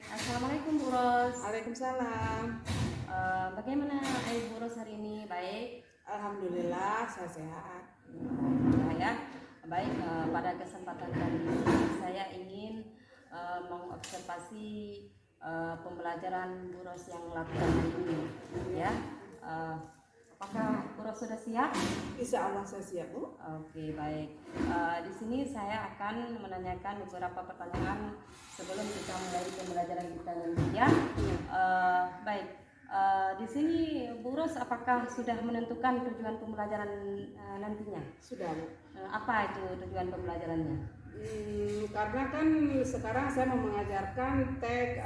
Assalamualaikum Bu Ros. Waalaikumsalam. Bagaimana Bu Ros hari ini? Baik? Alhamdulillah saya sehat. Ya, baik. Pada kesempatan kali ini saya ingin mengobservasi pembelajaran Bu Ros yang lakukan hari ini. Ya, apakah Bu Ros sudah siap? Insya Allah saya siap, Bu. Oke, baik. Di sini saya akan menanyakan beberapa pertanyaan sebelum kita mulai pembelajaran kita nanti ya. Baik. Di sini Bu Ros apakah sudah menentukan tujuan pembelajaran nantinya? Sudah, Bu. Apa itu tujuan pembelajarannya? Karena kan sekarang saya mau mengajarkan teks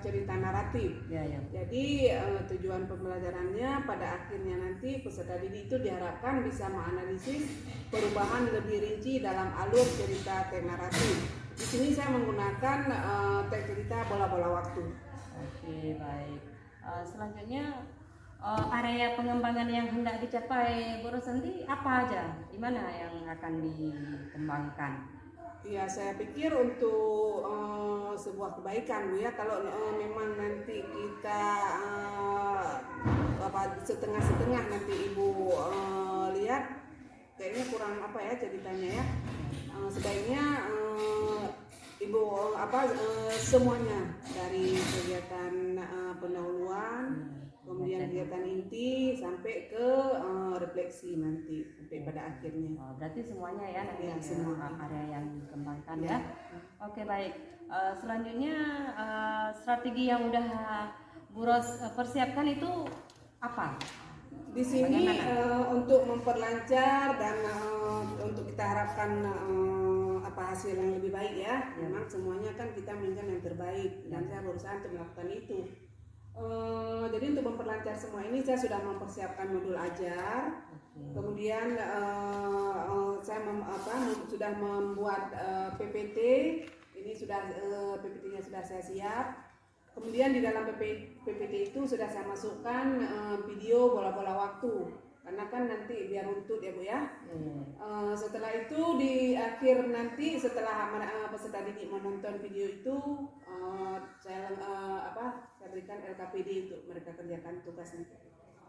cerita naratif. Ya. Jadi tujuan pembelajarannya pada akhirnya nanti peserta didik itu diharapkan bisa menganalisis perubahan lebih rinci dalam alur cerita teks naratif. Di sini saya menggunakan teks cerita bola-bola waktu. Oke, baik. Selanjutnya area pengembangan yang hendak dicapai Bu Ros nanti apa aja? Di mana yang akan dikembangkan? Ya, saya pikir untuk sebuah kebaikan, Bu ya. Kalau memang nanti kita setengah-setengah nanti Ibu lihat kayaknya kurang apa ya ceritanya ya. Sebaiknya Ibu semuanya dari kegiatan pendahuluan, kemudian kegiatan inti sampai ke refleksi nanti sampai pada akhirnya. Berarti semuanya ya nanti Ya, semua area yang dikembangkan ya. Oke, baik. Selanjutnya strategi yang udah Bu Ros persiapkan itu apa? Di sini untuk memperlancar dan untuk kita harapkan hasil yang lebih baik ya. Memang semuanya kan kita menginginkan yang terbaik dan saya berusaha untuk melakukan itu. Jadi untuk memperlancar semua ini saya sudah mempersiapkan modul ajar. Kemudian saya sudah membuat PPT. Ini sudah PPT-nya sudah saya siap. Kemudian di dalam PPT itu sudah saya masukkan video bola-bola waktu. Karena kan nanti biar runtut ya Bu ya. Setelah itu di akhir nanti setelah peserta didik menonton video itu saya berikan LKPD untuk mereka kerjakan tugasnya.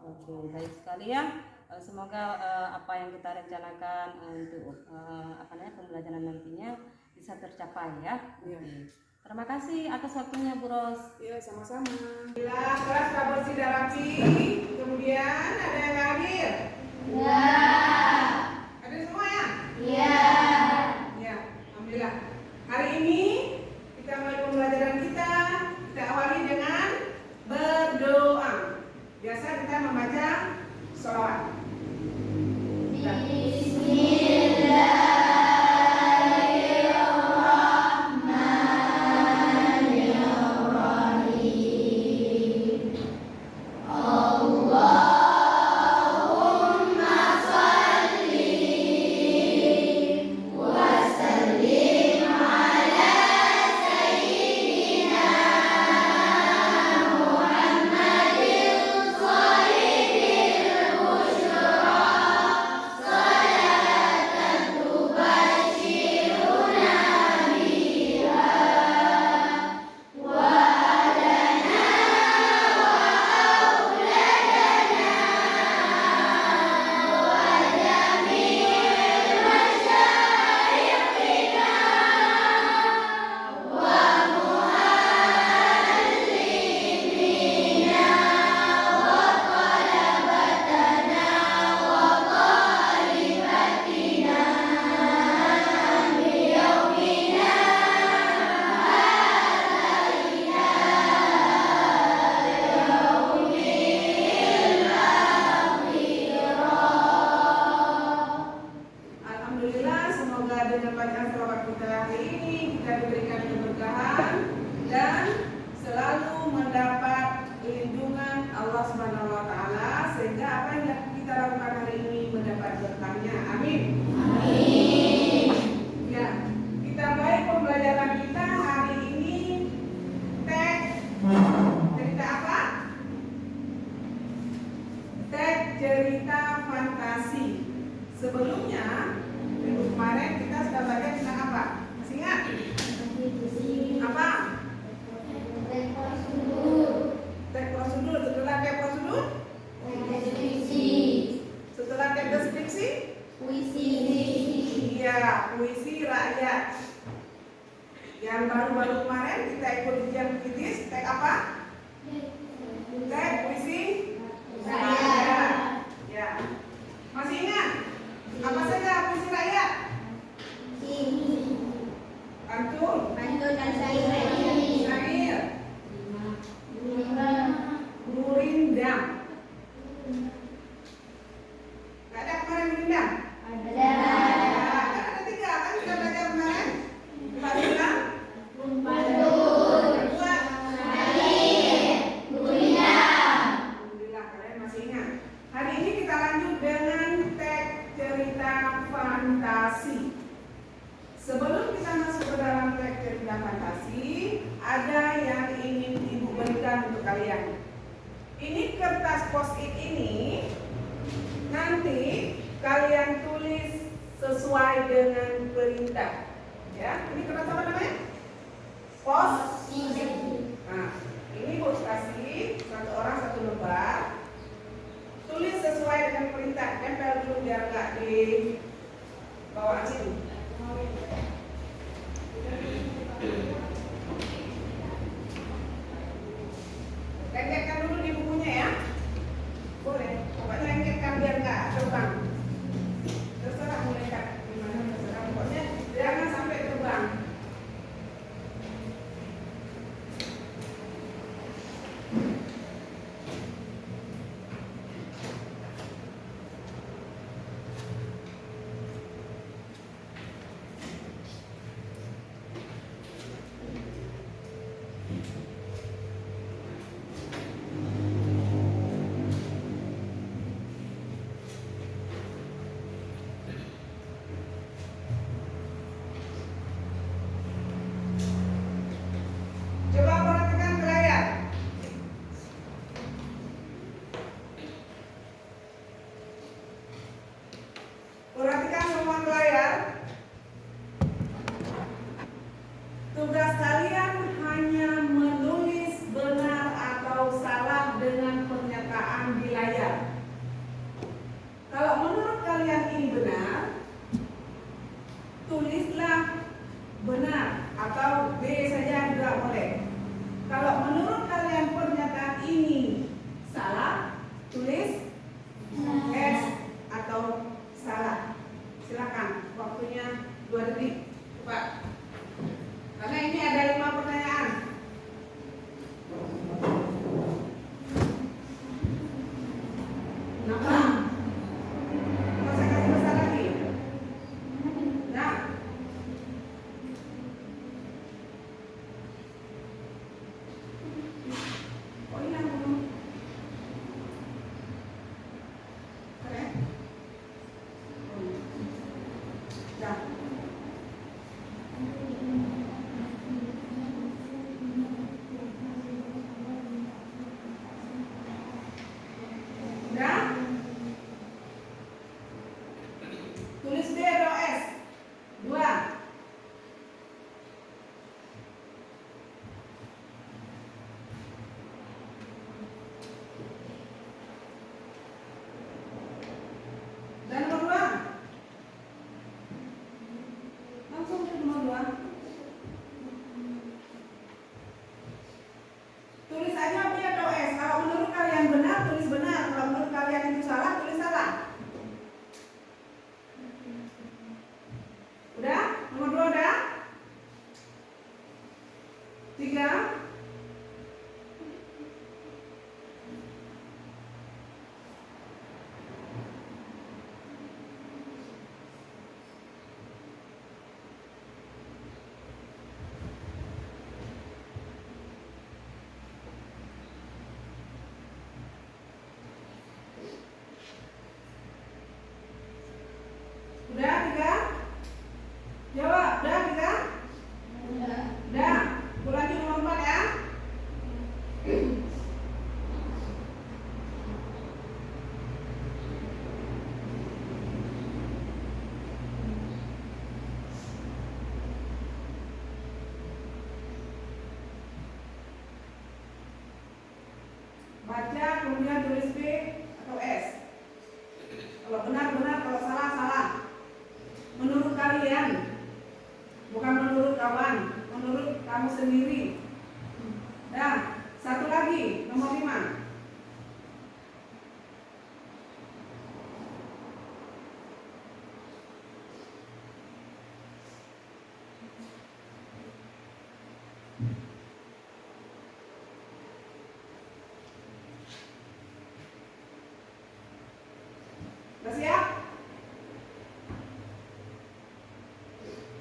Oke, baik sekali ya. Semoga apa yang kita rencanakan untuk pembelajaran nantinya bisa tercapai ya. Oke. Terima kasih atas waktunya Bu Ros. Iya, sama-sama. Bila kelas sudah bersih dan rapi, kemudian ada yang hadir? Ya. Ada semua ya? Ya. Ya, alhamdulillah. Hari ini kita mulai pembelajaran kita awali dengan berdoa. Biasa kita membaca sholawat. Cerita fantasi. Sebelumnya minggu kemarin kita sudah belajar tentang apa? Masih ingat? Apa? Teks prosedur. Setelah teks prosedur, setelah teks deskripsi, iya, puisi rakyat. Yang baru-baru kemarin kita ikut ujian kritis, teks apa? Teks puisi rakyat. Ya. Masih ingat? Apa saja puisi rakyat? Pantun, syair, gurindam. Gak ada kemarin gurindam? Ya, kan ada 3 kan kita belajar kemarin. Gurindam, kedua, alhamdulillah kalian masih ingat. Hari ini kita lanjut dengan teks cerita fantasi. Sebelum kita masuk ke dalam teks cerita fantasi, ada yang ingin Ibu berikan untuk kalian. Ini kertas post-it ini nanti kalian tulis sesuai dengan perintah. Ya, ini kertas apa namanya? Post-it. Nah, ini Ibu kasih 1 orang 1 lembar. Tulis sesuai dengan perintah. Tempel dulu biar nggak di bawah sini. Lengketkan dulu di bukunya ya. Boleh. Pokoknya lengketkan biar nggak terbang. Terserah mau lengket gimana terserah. Pokoknya jangan sampai terbang. Coba perhatikan ke layar. Perhatikan semua ke layar. Tugas kalian hanya menulis benar atau salah dengan pernyataan di layar. Kalau menurut kalian ini benar, tulislah benar atau B saja juga boleh. Kalau menurut kalian pernyataan ini salah, tulis S atau salah. Silakan, waktunya 2 detik. Cepat. Karena ini ada 5 pertanyaan. Kenapa? Mau saya kasih besar lagi? Nah. Oh iya, belum. Oke. Oh iya. Dah. Dah. Tulis D atau S? 2. Dan nomor 2. baca kemudian tulis B atau S. Kalau benar benar, kalau salah salah. Menurut kalian, bukan menurut kawan, menurut kamu sendiri. Dan satu lagi, nomor 5. Udah siap?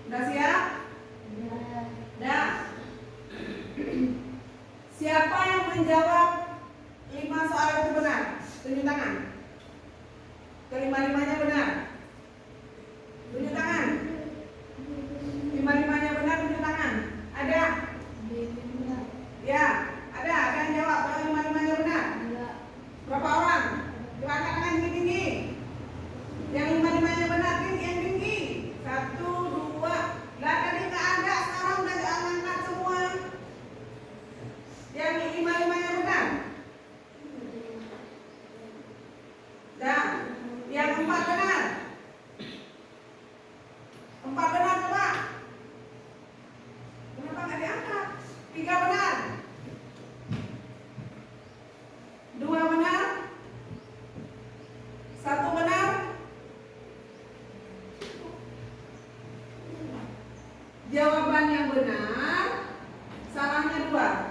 Udah siap? Dah. Siapa yang menjawab 5 soal itu benar? Tunjuk tangan. Kelima-limanya benar. Tunjuk tangan. Lima-limanya benar, tunjuk tangan. Ada? Ya, ada yang jawab kalau lima-limanya benar. Berapa orang? Coba angkat tangan tinggi-tinggi. Yang lima-limanya benar, tinggi yang tinggi. 1, 2. Lah tadi nggak ada, sekarang udah angkat semua. Yang lima-limanya benar. Dan yang 4 benar. 4 benar coba. Kenapa nggak diangkat? 3 benar. 2 benar. 1 benar. Jawaban yang benar, salahnya 2.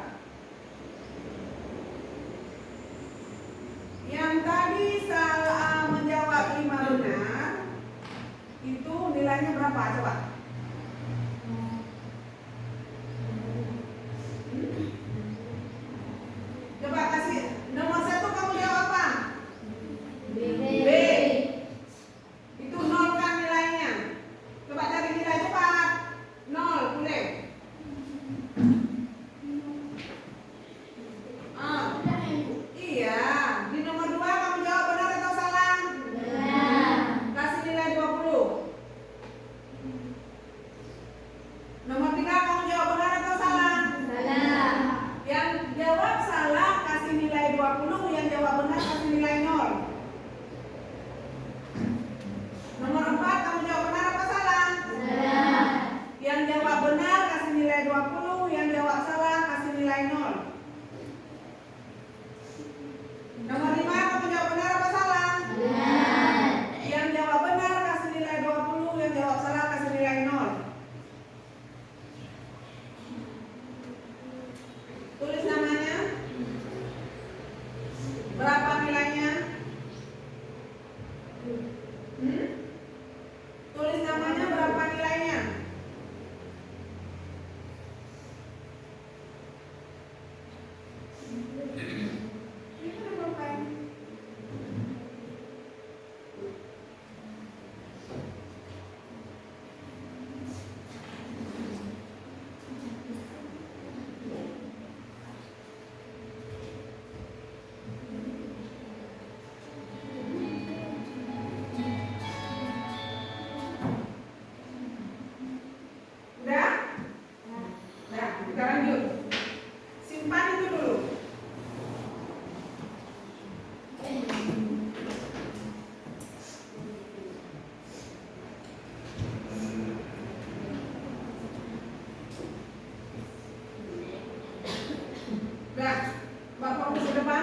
Yang tadi salah menjawab 5 benar, itu nilainya berapa? Coba. Coba kasih nomor 1, kamu jawab apa? B. Itu 0 kan nilainya. Coba cari nilai cepat. 0 boleh. Iya. Di nomor 2 kamu jawab benar atau salah? Benar. Kasih nilai 20. Nomor 3 kamu jawab benar atau salah? Salah. Yang jawab salah kasih nilai 20, yang jawab benar kasih nilai 0. Nomor 4 kamu jawab benar apa salah? Salah. Yang jawab benar kasih nilai 20, yang jawab salah kasih nilai 0. Nomor 5 kamu jawab benar apa salah? Benar. Yang jawab benar kasih nilai 20, yang jawab salah kasih nilai 0. Tulis namanya. Berapa nilainya? Tulis namanya, berapa nilainya? Udah? Nah, kita lanjut. Simpan itu dulu. Udah, Bapak fokus ke depan.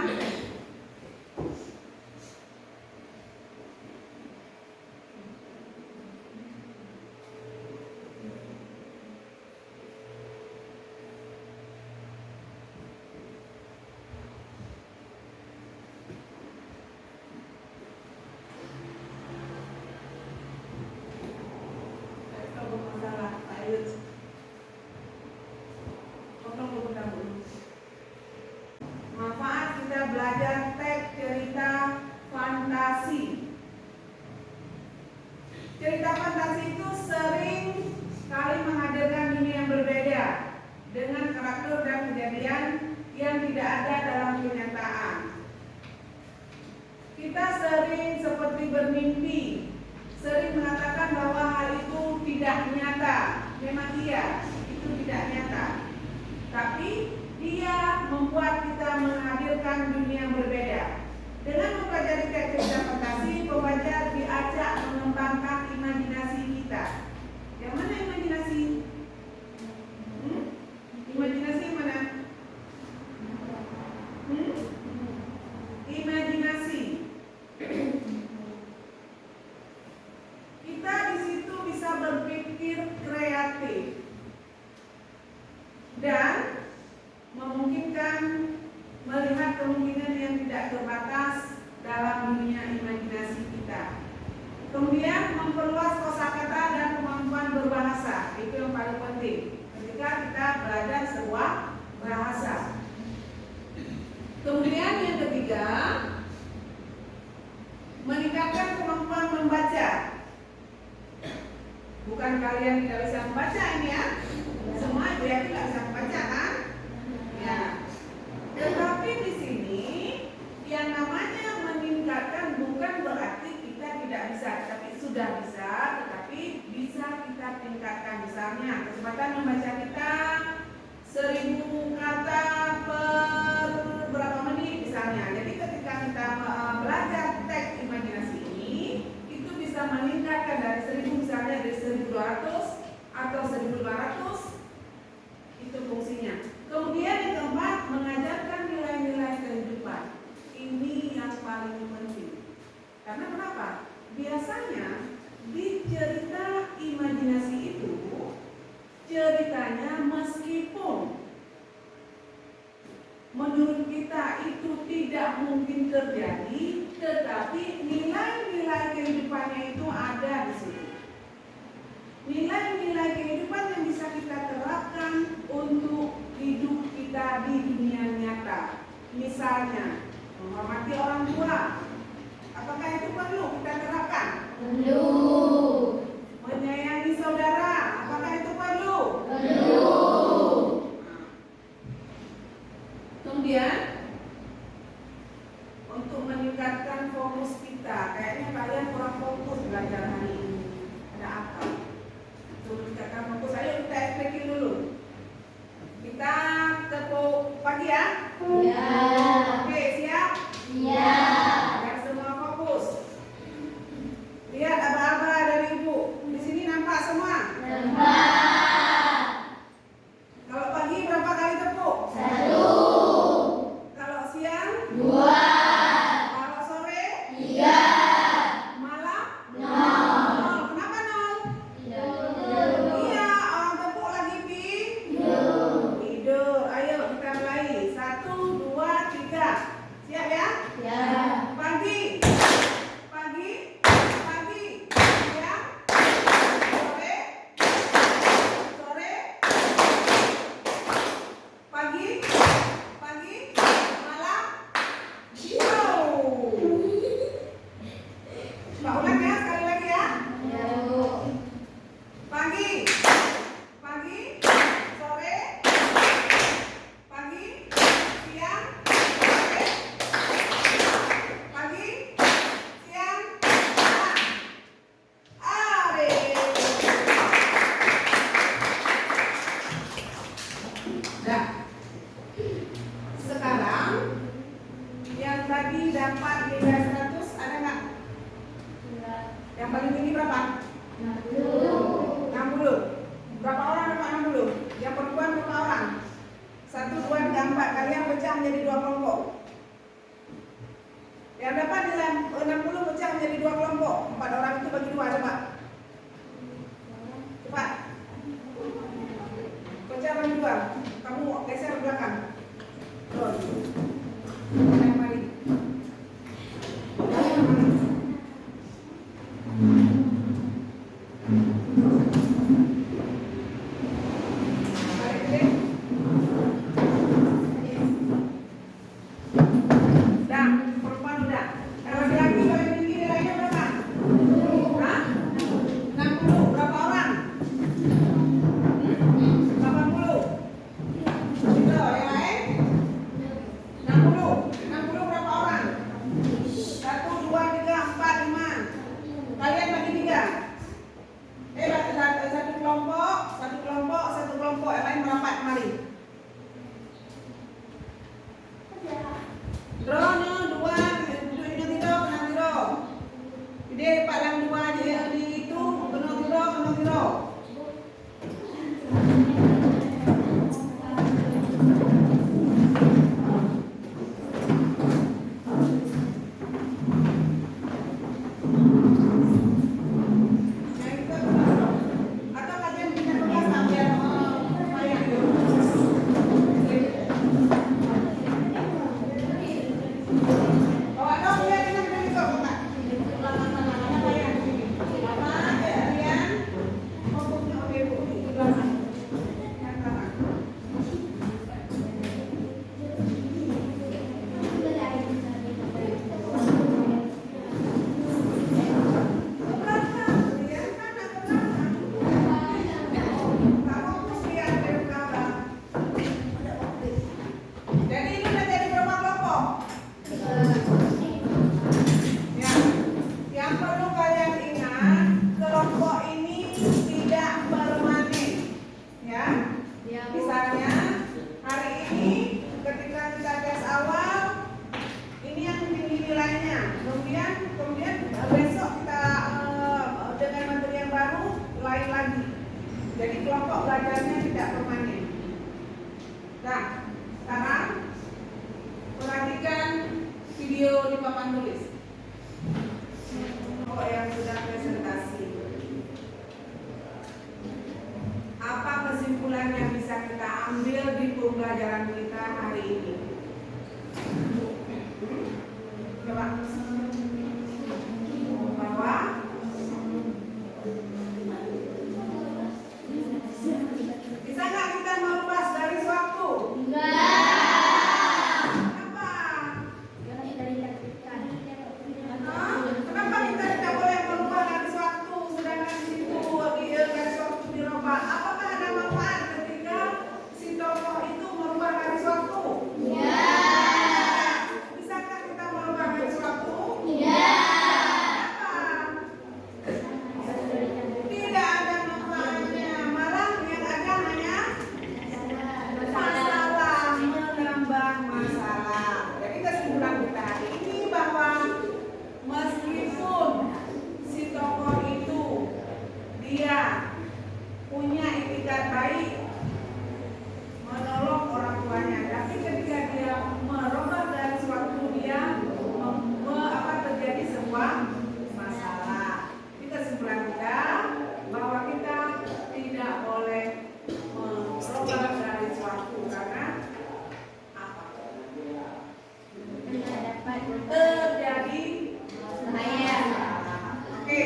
Manfaat kita belajar teks cerita fantasi. Cerita fantasi itu sering kali menghadirkan dunia yang berbeda dengan karakter dan kejadian yang tidak ada dalam kenyataan. Kita sering seperti bermimpi, sering mengatakan bahwa hal itu tidak nyata. Memang iya, itu tidak nyata. Tapi Dia membuat kita menghadirkan dunia berbeda. Dengan mempelajari teks fantasi, pembelajar diajak mengembangkan imajinasi kita. Yang mana imajinasi? Imajinasi yang mana? Imajinasi. Kita di situ bisa berpikir kreatif dan memungkinkan melihat kemungkinan yang tidak terbatas dalam dunia imajinasi kita. Kemudian memperluas kosakata dan kemampuan berbahasa, itu yang paling penting ketika kita belajar sebuah bahasa. Kemudian yang ketiga, meningkatkan kemampuan membaca. Bukan kalian tidak bisa membaca ini ya, semua dia tidak bisa membaca kan? Ya. Tetapi di sini yang namanya meningkatkan bukan berarti kita tidak bisa, tapi sudah bisa, tetapi bisa kita tingkatkan. Misalnya kecepatan membaca kita 1000 kata per berapa menit misalnya. Jadi ketika kita belajar teks imajinasi ini, itu bisa meningkatkan dari 1000 misalnya dari 1200 atau 1500, itu fungsinya. Kemudian yang keempat, mengajarkan nilai-nilai kehidupan. Ini yang paling penting. Karena kenapa? Biasanya di cerita imajinasi itu, ceritanya meskipun menurut kita itu tidak mungkin terjadi, tetapi nilai-nilai kehidupannya itu ada di situ. Nilai-nilai kehidupan yang bisa kita terapkan untuk hidup kita di dunia nyata. Misalnya, menghormati orang tua. Apakah itu perlu kita terapkan? Perlu. Menyayangi saudara. Apakah itu perlu? Perlu. Kemudian, untuk meningkatkan fokus kita. Kayaknya kalian kurang fokus belajar hari ini. Ada apa? Untuk meningkatkan fokus, ayo kita explain dulu. Kita tepuk pagi ya? Ya. Oke, siap? Ya. Biar semua fokus. Lihat aba-aba dari ibu. Di sini nampak semua? Nampak. Kalau pagi berapa kali tepuk? 1. Kalau siang? 2. Kalau sore? 3. Malam? 0. Nol. Kenapa nol? Tidur. Iya, orang tepuk lagi Tidur. tidur. Ayo kita mulai. 1, 2, 3. Siap ya? Ya. Pagi. Pagi. Pagi. Siang. Sore. Sore. Pagi. Pagi. Malam. Wow. Mbak ulang ya, sekali lagi ya. Ya, Bu. Pagi. Pagi. Sore. Pagi. Siang. Sore. Pagi. Siang. Malam. Are. Dah. Sekarang yang tadi dapat nilai 100 ada nggak? Di palang dua di itu kenogiro. Atau kalian punya bekas biar bayar dulu. Bawa dong ya kita beli kok Pak. Mana bayar di sini. Mama kalian ngomongnya oke Bu di belakang. Yang belakang. Jadi ini udah jadi berapa kelompok? Ya, yang perlu kalian ingat, kelompok ini tidak permanen. Ya, misalnya hari ini ketika kita tes awal, ini yang tinggi nilainya. Kemudian besok kita dengan materi yang baru lain lagi. Jadi kelompok belajarnya tidak permanen. Nah, sekarang perhatikan video di papan tulis. Oh, yang sudah presentasi. Apa kesimpulan yang bisa kita ambil di pembelajaran kita hari ini? Coba. Bahwa bisa nggak kita merubah garis waktu? Kenapa? Kenapa kita tidak boleh merubah garis waktu sedangkan di situ garis waktu dirubah? Apakah ada manfaat ketika si tokoh itu merubah garis waktu? Bisakah kita merubah garis waktu? Kenapa? Tidak ada manfaatnya, malah yang ada hanya masalah, menambah masalah. Jadi kesimpulan kita hari ini bahwa meskipun si tokoh itu dia punya itikat baik menolong orang tuanya, tapi ketika dia merubah garis waktu dia terjadi sebuah masalah. Ini kesimpulan kita bahwa kita tidak boleh merubah garis waktu karena apa? Terjadi masalah. Oke.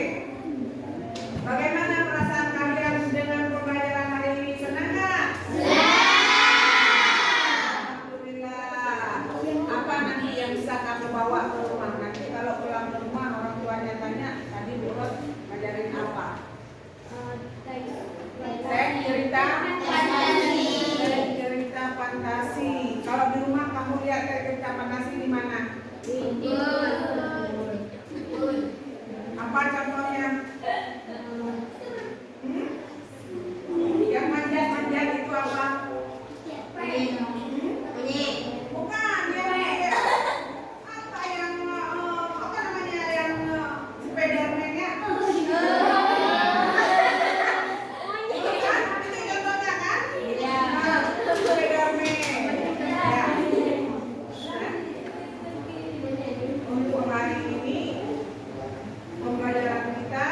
Bagaimana perasaan kalian dengan pembelajaran hari ini? Senang nggak? Alhamdulillah. Apa nanti yang bisa kamu bawa ke rumah? Nanti kalau pulang ke rumah orang tuanya tanya, tadi Bu Ros ngajarin apa? Cerita fantasi. Kalau di rumah kamu lihat cerita fantasi di mana? Apa contohnya? Yang manjat-manjat itu apa? Bukan, yang apa yang apa namanya yang Spiderman ya? Itu kan? Itu contohnya kan? Nah, itu Spiderman. Ya. Untuk hari ini pembelajaran kita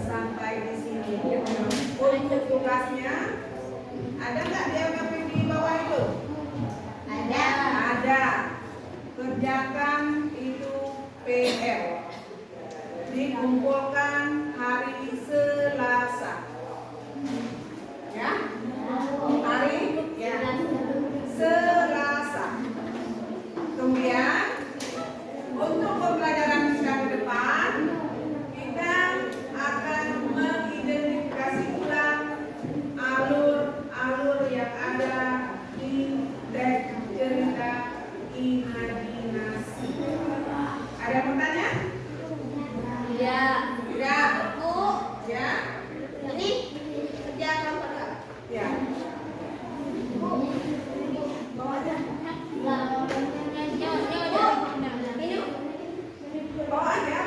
sampai di sini. Untuk tugasnya ada nggak dianggap di bawah itu? Ada. Kerjakan itu PR. Dikumpulkan hari Selasa. Ya? Hari ya. Selasa. Kemudian untuk pembelajaran kita ke depan, kita akan mengidentifikasi ulang alur-alur yang ada di teks cerita imajinasi. Ada yang mau tanya? Tidak. Ya. Ini kerja kamu Ya. bawa aja. Bawaan ya.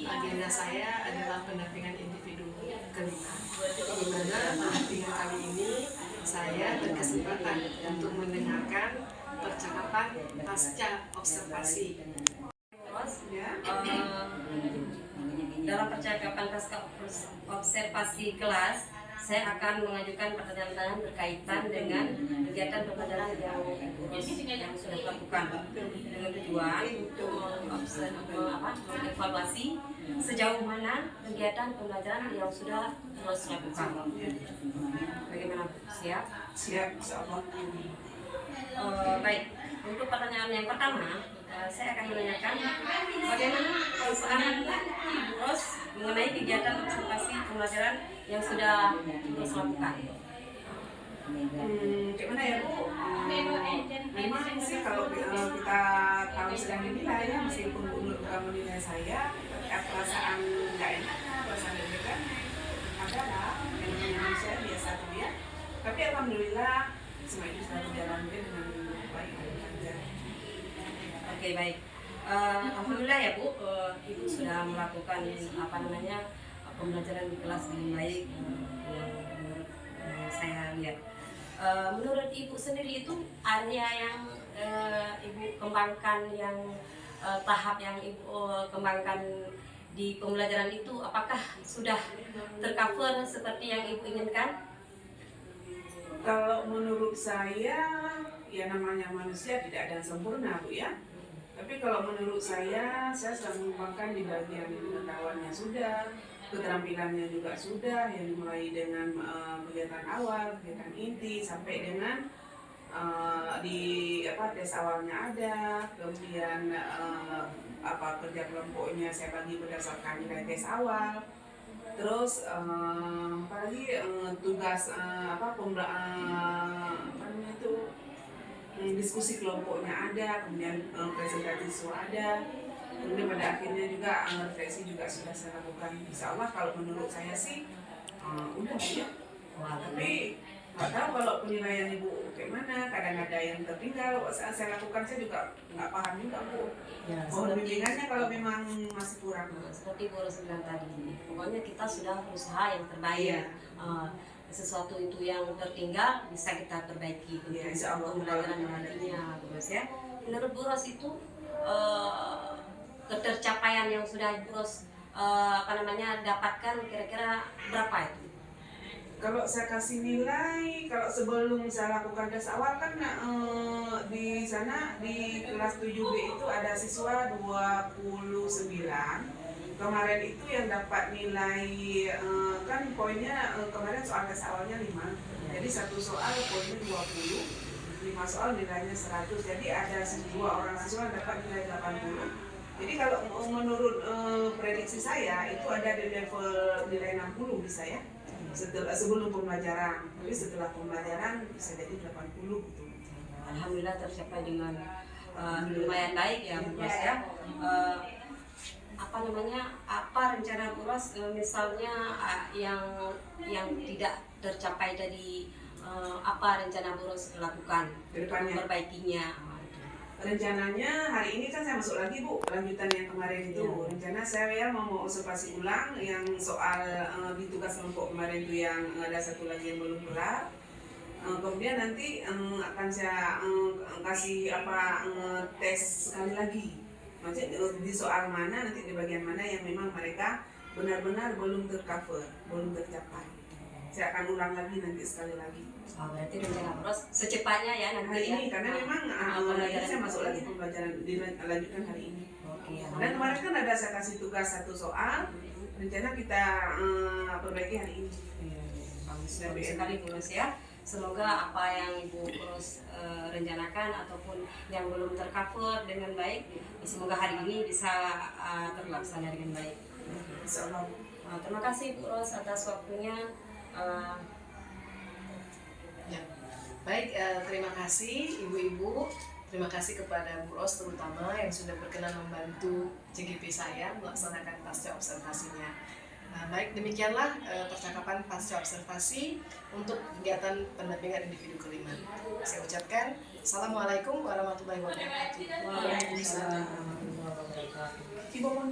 agenda saya adalah pendampingan individu kelima, di mana pendampingan kali ini saya berkesempatan untuk mendengarkan percakapan pasca observasi. Terus, dalam percakapan pasca observasi kelas, saya akan mengajukan pertanyaan-pertanyaan berkaitan dengan kegiatan pembelajaran yang sudah dilakukan dengan tujuan untuk mengevaluasi sejauh mana kegiatan pembelajaran yang sudah terus dilakukan. Bagaimana? Siap? Siap, insyaallah. Baik, untuk pertanyaan yang pertama, saya akan menanyakan bagaimana perasaan Ibu Ros mengenai kegiatan observasi pembelajaran yang sudah terus lakukan. Gimana ya Bu? Memang sih kalau kita tahu sedang dinilai ya, meskipun Bu menilai saya, perasaan nggak enak, perasaan deg-degan ada lah, yang manusia biasa tuh ya. Tapi alhamdulillah semua itu sudah berjalan dengan baik dan lancar. Oke, baik. Alhamdulillah ya Bu, Ibu sudah melakukan pembelajaran di kelas dengan baik. Saya lihat. Menurut Ibu sendiri itu area yang Ibu kembangkan, yang tahap yang Ibu kembangkan di pembelajaran itu, apakah sudah tercover seperti yang Ibu inginkan? Kalau menurut saya, ya namanya manusia tidak ada yang sempurna Bu ya. Tapi kalau menurut saya sudah mengembangkan di bagian pengetahuannya sudah, keterampilannya juga sudah, yang dimulai dengan kegiatan awal, kegiatan inti, sampai dengan tes awalnya ada, kemudian kerja kelompoknya saya bagi berdasarkan nilai tes awal. Terus apalagi tugas diskusi kelompoknya ada, kemudian presentasi siswa ada, kemudian pada akhirnya juga refleksi juga sudah saya lakukan. Insya Allah kalau menurut saya sih udah ya. Tapi nggak tahu kalau penilaian Ibu gimana, kadang ada yang tertinggal. Saat saya lakukan saya juga nggak paham juga Bu. Ya, Mohon bimbingannya kalau memang masih kurang. Seperti Bu Ros bilang tadi, pokoknya kita sudah berusaha yang terbaik. Sesuatu itu yang tertinggal bisa kita perbaiki untuk pembelajaran nantinya, Bu Ros ya. Menurut Bu Ros itu ketercapaian yang sudah Bu Ros dapatkan kira-kira berapa itu? Kalau saya kasih nilai, kalau sebelum saya lakukan tes awal kan di sana di kelas 7B itu ada siswa 29. Kemarin itu yang dapat nilai kan poinnya kemarin soal tes awalnya 5. Jadi satu soal poinnya 20, 5 soal nilainya 100. Jadi ada 2 orang siswa dapat nilai 80. Jadi kalau menurut prediksi saya itu ada di level nilai 60 bisa ya. Sebelum pembelajaran, tapi setelah pembelajaran bisa jadi 80 gitu. Alhamdulillah tercapai dengan lumayan baik ya Bu Ros ya. Apa rencana Bu Ros misalnya yang tidak tercapai tadi, apa rencana Bu Ros lakukan untuk memperbaikinya? Rencananya hari ini kan saya masuk lagi Bu, lanjutan yang kemarin itu. Rencana saya mau observasi ulang yang soal di tugas kelompok kemarin itu yang ada satu lagi yang belum kelar. Kemudian nanti akan saya kasih tes sekali lagi. Maksudnya di soal mana, nanti di bagian mana yang memang mereka benar-benar belum tercover, belum tercapai. Saya akan ulang lagi nanti sekali lagi. Berarti rencana Bu Ros secepatnya ya nanti hari ini, ya? karena memang saya masuk lagi pembelajaran, dilanjutkan hari ini. Oke. Dan kemarin kan ada saya kasih tugas satu soal, rencana kita perbaiki hari ini. Bagus sekali Bu Ros ya. Semoga apa yang Ibu Ros rencanakan ataupun yang belum tercover dengan baik, semoga hari ini bisa terlaksana dengan baik. Insyaallah. Terima kasih Bu Ros atas waktunya. Baik, terima kasih ibu-ibu, terima kasih kepada Bu Ros terutama yang sudah berkenan membantu CGP saya melaksanakan pasca observasinya. Baik, demikianlah percakapan pasca observasi untuk kegiatan pendampingan individu kelima. Saya ucapkan Assalamualaikum warahmatullahi wabarakatuh. Waalaikumsalam warahmatullahi wabarakatuh. Ibu mau